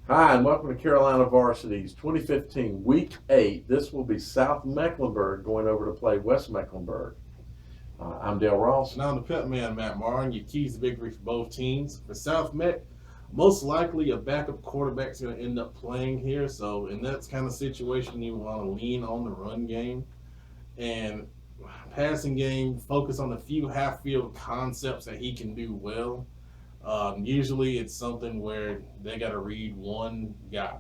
Hi, and welcome to Carolina Varsity's 2015 Week 8. This will be South Mecklenburg going over to play West Mecklenburg. I'm Dale Ross. And I'm the pep man, Matt Martin. Your keys to victory for both teams. For South Meck, most likely a backup quarterback's going to end up playing here. So in that kind of situation, you want to lean on the run game and passing game. Focus on a few half-field concepts that he can do well. Usually, it's something where they got to read one guy.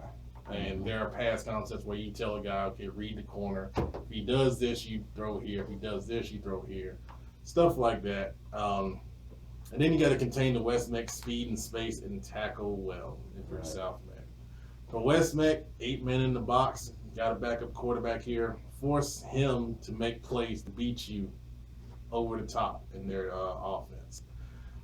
And there are pass concepts where you tell a guy, okay, read the corner. If he does this, you throw here. If he does this, you throw here. Stuff like that. And then you got to contain the West Mech speed and space and tackle well if you're South Mech. For West Mech, 8 men in the box. Got a backup quarterback here. Force him to make plays to beat you over the top in their offense.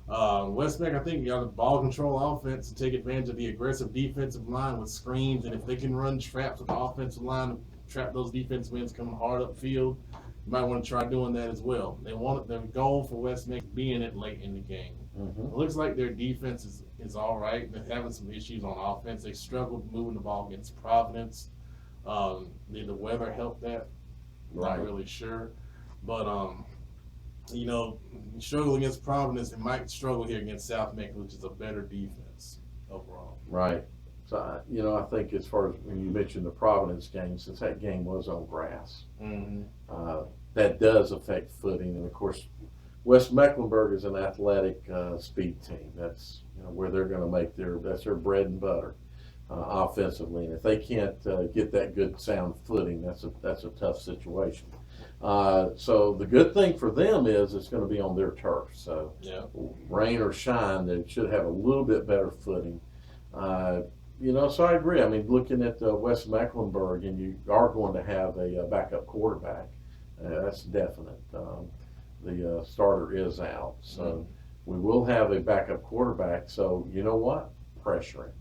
West Mech, I think, got a ball control offense to take advantage of the aggressive defensive line with screens, and if they can run traps with the offensive line, trap those defensive ends coming hard upfield, you might want to try doing that as well. They want their goal for West Mech being it late in the game. It looks like their defense is all right. They're having some issues on offense. They struggled moving the ball against Providence. Did the weather help that? Right. Not really sure, but struggle against Providence, and might struggle here against South Mech, which is a better defense overall. Right. So, I think as far as when you mentioned the Providence game, since that game was on grass, that does affect footing. And, of course, West Mecklenburg is an athletic speed team. That's where they're going to make that's their bread and butter offensively. And if they can't get that good sound footing, that's a tough situation. So the good thing for them is it's going to be on their turf. So rain or shine, they should have a little bit better footing. So I agree. I mean, looking at West Mecklenburg, and you are going to have a backup quarterback. That's definite. The starter is out, so we will have a backup quarterback. So you know what? Pressure him.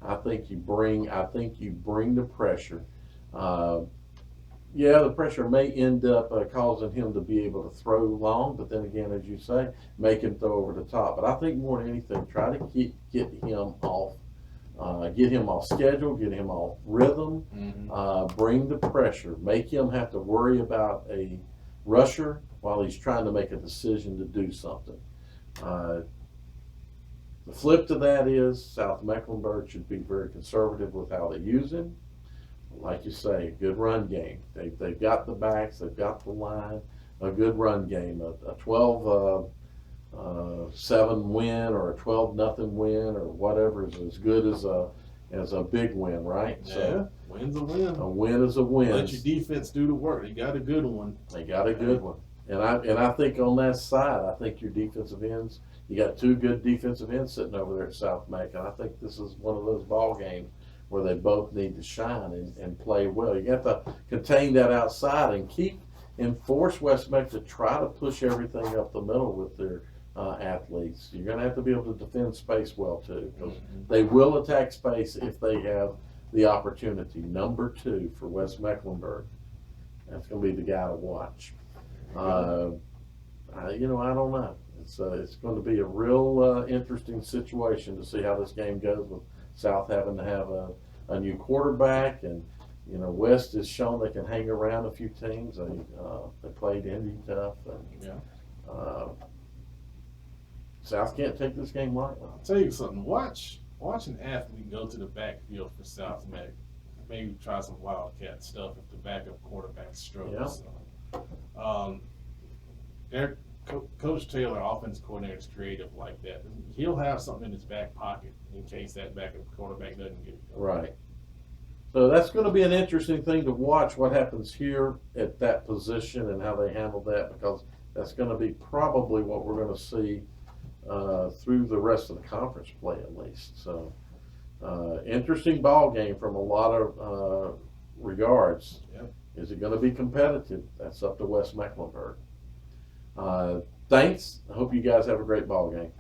I think you bring the pressure. The pressure may end up causing him to be able to throw long, but then again, as you say, make him throw over the top. But I think more than anything, try to get him off schedule, get him off rhythm, bring the pressure, make him have to worry about a rusher while he's trying to make a decision to do something. The flip to that is South Mecklenburg should be very conservative with how they use him. Like you say, a good run game. They've got the backs, they've got the line, a good run game. A 12-7 win or a 12-0 win or whatever is as good as a big win, right? Yeah, so, win's a win. A win is a win. Let your defense do the work. They got a good one. They got a good one. And I think on that side, I think your defensive ends, you got two good defensive ends sitting over there at South Mac, and I think this is one of those ball games where they both need to shine and play well. You have to contain that outside and force West Mac to try to push everything up the middle with their athletes. You're going to have to be able to defend space well too, because they will attack space if they have the opportunity. Number 2 for West Mecklenburg, that's going to be the guy to watch. I don't know. It's going to be a real interesting situation to see how this game goes, with South having to have a new quarterback, and West has shown they can hang around a few teams. They played Indy tough, and South can't take this game lightly. I'll tell you something. Watch an athlete go to the backfield for South Mech. Maybe try some wildcat stuff if the backup quarterback struggles. Coach Taylor, offensive coordinator, is creative like that. He'll have something in his back pocket in case that backup quarterback doesn't get it going. Right. So that's going to be an interesting thing to watch, what happens here at that position and how they handle that, because that's going to be probably what we're going to see through the rest of the conference play at least. So interesting ball game from a lot of regards. Yep. Is it going to be competitive? That's up to West Mecklenburg. Thanks. I hope you guys have a great ball game.